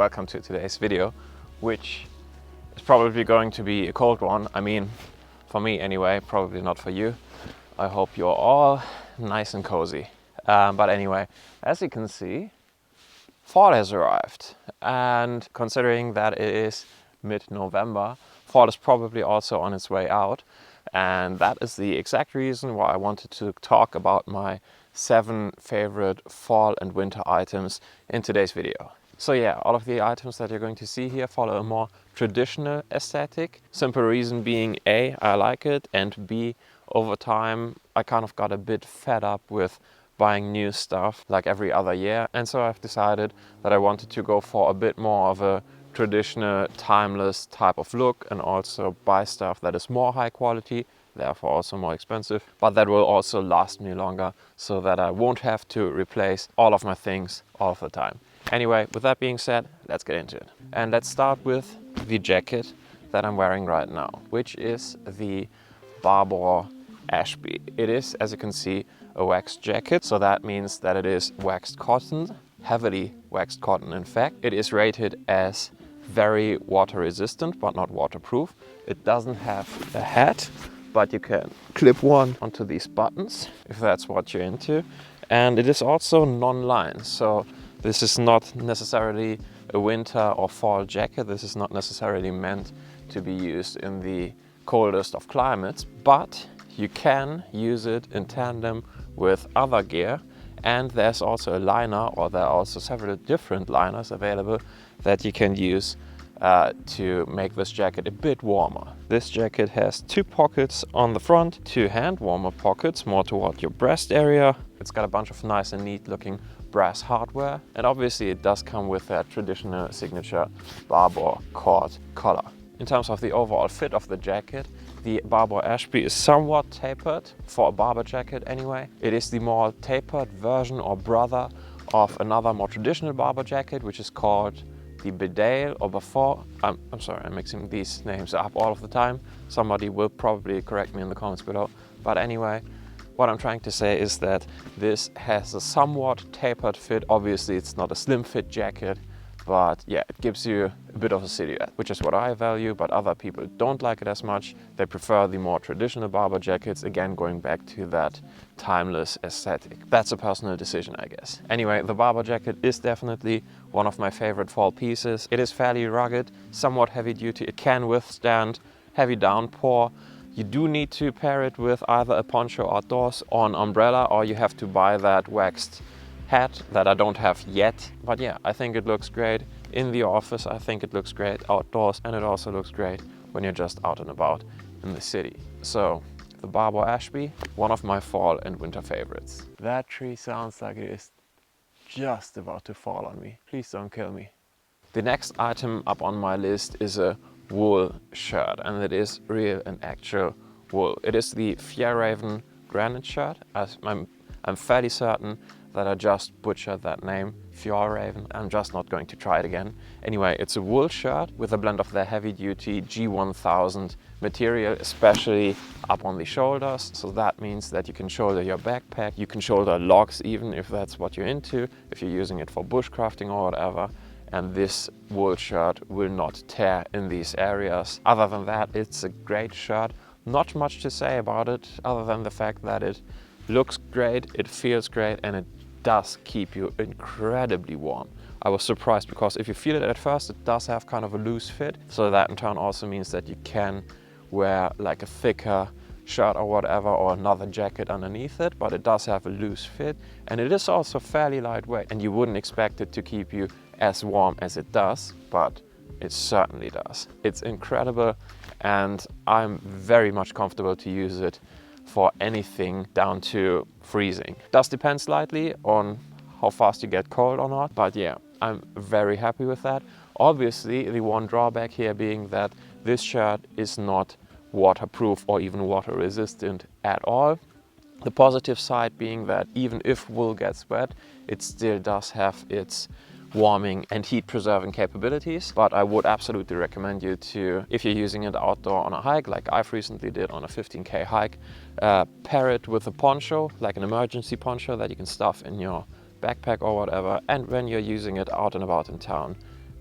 welcome to today's video, which is probably going to be a cold one. I mean, for me anyway, probably not for you. I hope you're all nice and cozy. But anyway, as you can see, fall has arrived, and considering that it is mid-November, fall is probably also on its way out, and that is the exact reason why I wanted to talk about my 7 favorite fall and winter items in today's video. So yeah, all of the items that you're going to see here follow a more traditional aesthetic. Simple reason being A, I like it, and B, over time I kind of got a bit fed up with buying new stuff like every other year, and so I've decided that I wanted to go for a bit more of a traditional, timeless type of look, and also buy stuff that is more high quality, therefore also more expensive, but that will also last me longer, so that I won't have to replace all of my things all of the time. Anyway, with that being said, let's get into it. And let's start with the jacket that I'm wearing right now, which is the Barbour Ashby. It is, as you can see, a waxed jacket, so that means that it is waxed cotton, heavily waxed cotton in fact. It is rated as very water resistant but not waterproof. It doesn't have a hat, but you can clip one onto these buttons if that's what you're into. And it is also non-line, so this is not necessarily a winter or fall jacket. This is not necessarily meant to be used in the coldest of climates, but you can use it in tandem with other gear. And there's also a liner, or there are also several different liners available that you can use to make this jacket a bit warmer. This jacket has 2 pockets on the front, 2 hand warmer pockets more toward your breast area. It's got a bunch of nice and neat looking brass hardware, and obviously it does come with that traditional signature Barbour cord collar. In terms of the overall fit of the jacket, the Barbour Ashby is somewhat tapered, for a Barbour jacket anyway. It is the more tapered version or brother of another more traditional Barbour jacket, which is called the Bedale or Before. I'm sorry, I'm mixing these names up all of the time. Somebody will probably correct me in the comments below. But anyway, what I'm trying to say is that this has a somewhat tapered fit. Obviously it's not a slim fit jacket, but yeah, it gives you a bit of a silhouette, which is what I value, but other people don't like it as much. They prefer the more traditional Barbour jackets, again going back to that timeless aesthetic. That's a personal decision, I guess. Anyway, the Barbour jacket is definitely one of my favorite fall pieces. It is fairly rugged, somewhat heavy duty. It can withstand heavy downpour. You do need to pair it with either a poncho outdoors or an umbrella, or you have to buy that waxed hat that I don't have yet. But yeah, I think it looks great in the office, I think it looks great outdoors, and it also looks great when you're just out and about in the city. So the Barbour Ashby, one of my fall and winter favorites. That tree sounds like it is just about to fall on me. Please don't kill me. The next item up on my list is a wool shirt, and it is real and actual wool. It is the Fjällräven Granit shirt. I'm fairly certain that I just butchered that name, Fjällräven. I'm just not going to try it again. Anyway, it's a wool shirt with a blend of the heavy-duty G1000 material, especially up on the shoulders. So that means that you can shoulder your backpack, you can shoulder logs even if that's what you're into, if you're using it for bushcrafting or whatever. And this wool shirt will not tear in these areas. Other than that, it's a great shirt. Not much to say about it, other than the fact that it looks great, it feels great, and it does keep you incredibly warm. I was surprised because if you feel it at first, it does have kind of a loose fit. So that in turn also means that you can wear like a thicker shirt or whatever, or another jacket underneath it, but it does have a loose fit, and it is also fairly lightweight, and you wouldn't expect it to keep you as warm as it does, but it certainly does. It's incredible, and I'm very much comfortable to use it for anything down to freezing. Does depend slightly on how fast you get cold or not, but yeah, I'm very happy with that. Obviously, the one drawback here being that this shirt is not waterproof or even water resistant at all. The positive side being that even if wool gets wet, it still does have its warming and heat preserving capabilities. But I would absolutely recommend you to, if you're using it outdoor on a hike, like I've recently did on a 15K hike, pair it with a poncho, like an emergency poncho that you can stuff in your backpack or whatever. And when you're using it out and about in town,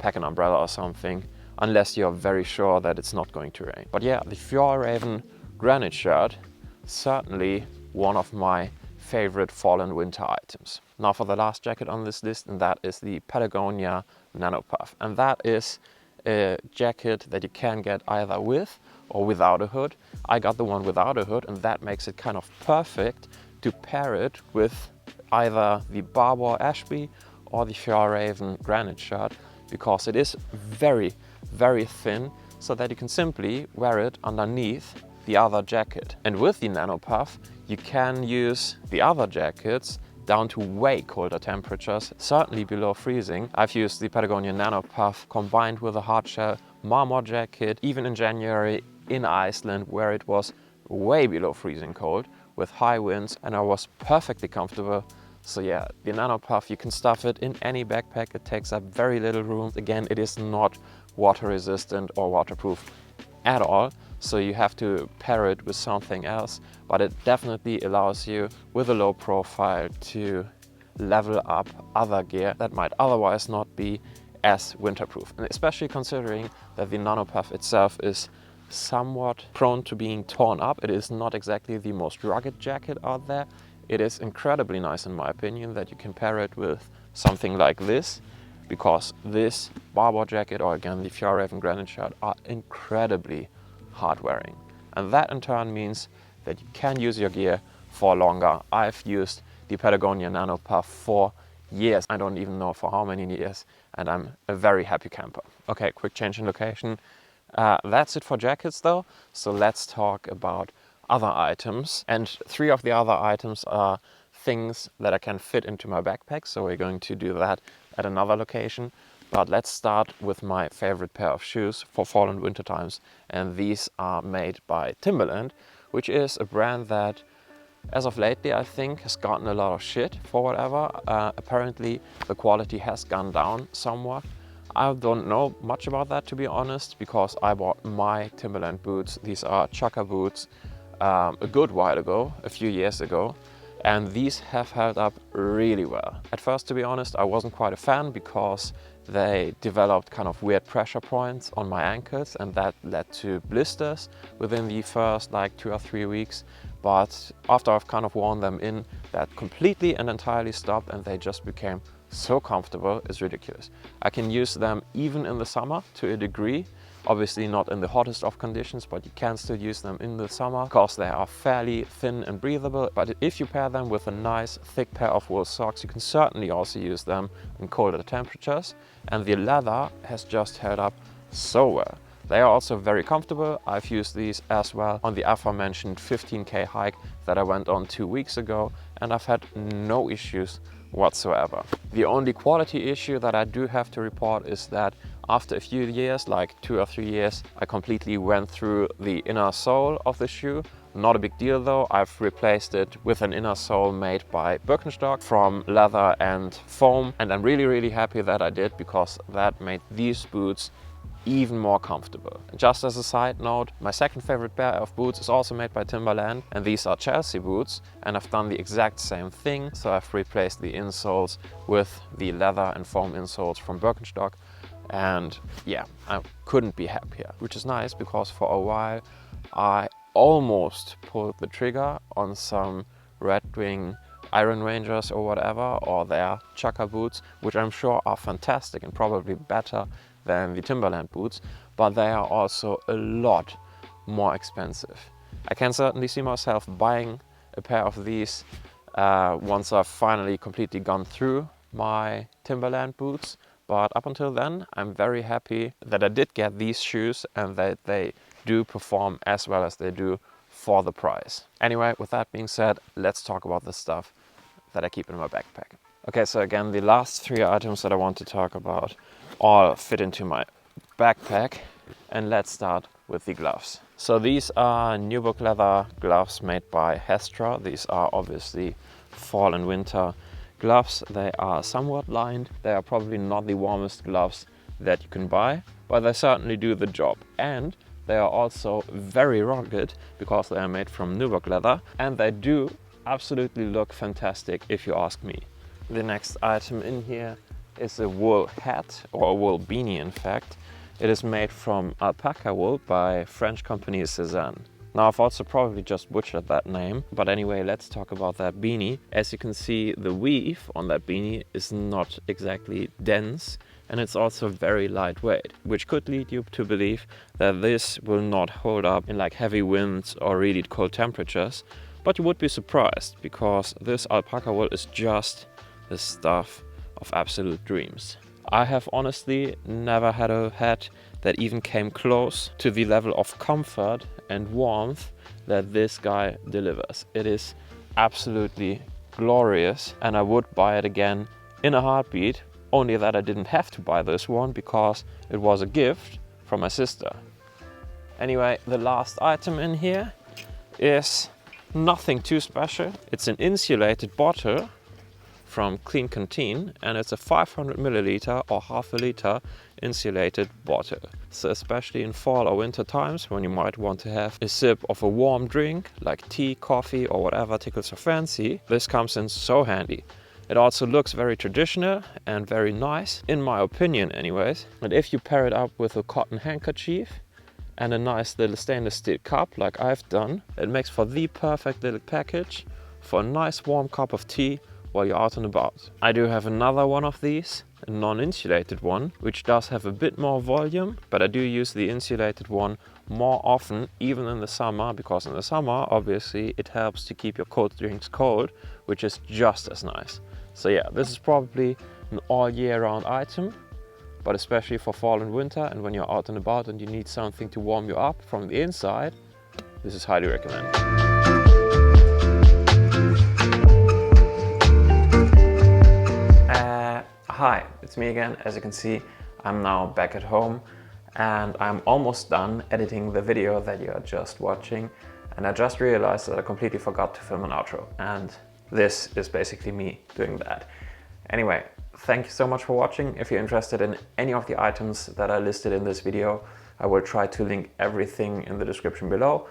pack an umbrella or something, unless you're very sure that it's not going to rain. But yeah, the Fjällräven Granit shirt, certainly one of my favorite fall and winter items. Now for the last jacket on this list, and that is the Patagonia Nano Puff. And that is a jacket that you can get either with or without a hood. I got the one without a hood, and that makes it kind of perfect to pair it with either the Barbour Ashby or the Fjällräven Granit shirt, because it is very, very thin, so that you can simply wear it underneath the other jacket. And with the Nano Puff, you can use the other jackets down to way colder temperatures, certainly below freezing. I've used the Patagonia Nano Puff combined with a hard shell marmor jacket, even in January in Iceland, where it was way below freezing cold with high winds, and I was perfectly comfortable. So yeah, the Nano Puff, you can stuff it in any backpack. It takes up very little room. Again, it is not water resistant or waterproof at all, so you have to pair it with something else, but it definitely allows you with a low profile to level up other gear that might otherwise not be as winterproof. And especially considering that the Nano Puff itself is somewhat prone to being torn up. It is not exactly the most rugged jacket out there. It is incredibly nice, in my opinion, that you can pair it with something like this, because this Barbour jacket, or again the Fjällräven Granit shirt, are incredibly hard wearing. And that in turn means that you can use your gear for longer. I've used the Patagonia Nano Puff for years. I don't even know for how many years, and I'm a very happy camper. Okay, quick change in location. That's it for jackets though, so let's talk about other items. And 3 of the other items are things that I can fit into my backpack, so we're going to do that at another location. But let's start with my favorite pair of shoes for fall and winter times, and these are made by Timberland, which is a brand that as of lately I think has gotten a lot of shit for whatever. Apparently the quality has gone down somewhat. I don't know much about that, to be honest, because I bought my Timberland boots. These are Chukka boots a good while ago, a few years ago, and these have held up really well. At first, to be honest, I wasn't quite a fan because they developed kind of weird pressure points on my ankles, and that led to blisters within the first like 2 or 3 weeks. But after I've kind of worn them in, that completely and entirely stopped, and they just became so comfortable, it's ridiculous. I can use them even in the summer to a degree. Obviously not in the hottest of conditions, but you can still use them in the summer because they are fairly thin and breathable. But if you pair them with a nice thick pair of wool socks, you can certainly also use them in colder temperatures. And the leather has just held up so well. They are also very comfortable. I've used these as well on the aforementioned 15K hike that I went on 2 weeks ago, and I've had no issues whatsoever. The only quality issue that I do have to report is that after a few years, like 2 or 3 years, I completely went through the inner sole of the shoe. Not a big deal though. I've replaced it with an inner sole made by Birkenstock from leather and foam, and I'm really happy that I did, because that made these boots even more comfortable. Just as a side note, my second favorite pair of boots is also made by Timberland, and these are Chelsea boots, and I've done the exact same thing. So I've replaced the insoles with the leather and foam insoles from Birkenstock, and yeah, I couldn't be happier, which is nice because for a while I almost pulled the trigger on some Red Wing Iron Rangers or whatever, or their Chukka boots, which I'm sure are fantastic and probably better than the Timberland boots, but they are also a lot more expensive. I can certainly see myself buying a pair of these once I've finally completely gone through my Timberland boots, but up until then I'm very happy that I did get these shoes and that they do perform as well as they do for the price. Anyway, with that being said, let's talk about the stuff that I keep in my backpack. Okay, so again, the last 3 items that I want to talk about all fit into my backpack, and let's start with the gloves. So these are nubuck leather gloves made by Hestra. These are obviously fall and winter gloves. They are somewhat lined. They are probably not the warmest gloves that you can buy, but they certainly do the job. And they are also very rugged because they are made from nubuck leather, and they do absolutely look fantastic if you ask me. The next item in here is a wool hat, or a wool beanie in fact. It is made from alpaca wool by French company Sezane. Now I've also probably just butchered that name, but anyway, let's talk about that beanie. As you can see, the weave on that beanie is not exactly dense, and it's also very lightweight, which could lead you to believe that this will not hold up in like heavy winds or really cold temperatures. But you would be surprised, because this alpaca wool is just the stuff of absolute dreams. I have honestly never had a hat that even came close to the level of comfort and warmth that this guy delivers. It is absolutely glorious, and I would buy it again in a heartbeat, only that I didn't have to buy this one because it was a gift from my sister. Anyway, the last item in here is nothing too special. It's an insulated bottle from Klean Kanteen, and it's a 500 milliliter or half a liter insulated bottle. So especially in fall or winter times, when you might want to have a sip of a warm drink like tea, coffee, or whatever tickles your fancy, this comes in so handy. It also looks very traditional and very nice, in my opinion anyways. And if you pair it up with a cotton handkerchief and a nice little stainless steel cup like I've done, it makes for the perfect little package for a nice warm cup of tea while you're out and about. I do have another one of these, a non-insulated one, which does have a bit more volume, but I do use the insulated one more often, even in the summer, because in the summer, obviously, it helps to keep your cold drinks cold, which is just as nice. So yeah, this is probably an all year round item, but especially for fall and winter, and when you're out and about and you need something to warm you up from the inside, this is highly recommended. Hi, it's me again. As you can see, I'm now back at home and I'm almost done editing the video that you are just watching, and I just realized that I completely forgot to film an outro, and this is basically me doing that. Anyway, thank you so much for watching. If you're interested in any of the items that I listed in this video, I will try to link everything in the description below.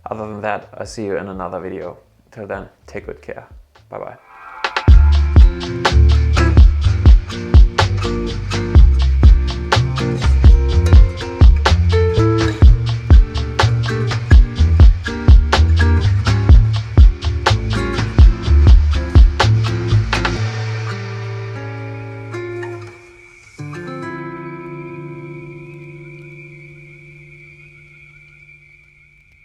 Other than that, I'll see you in another video. Till then, take good care. Bye bye.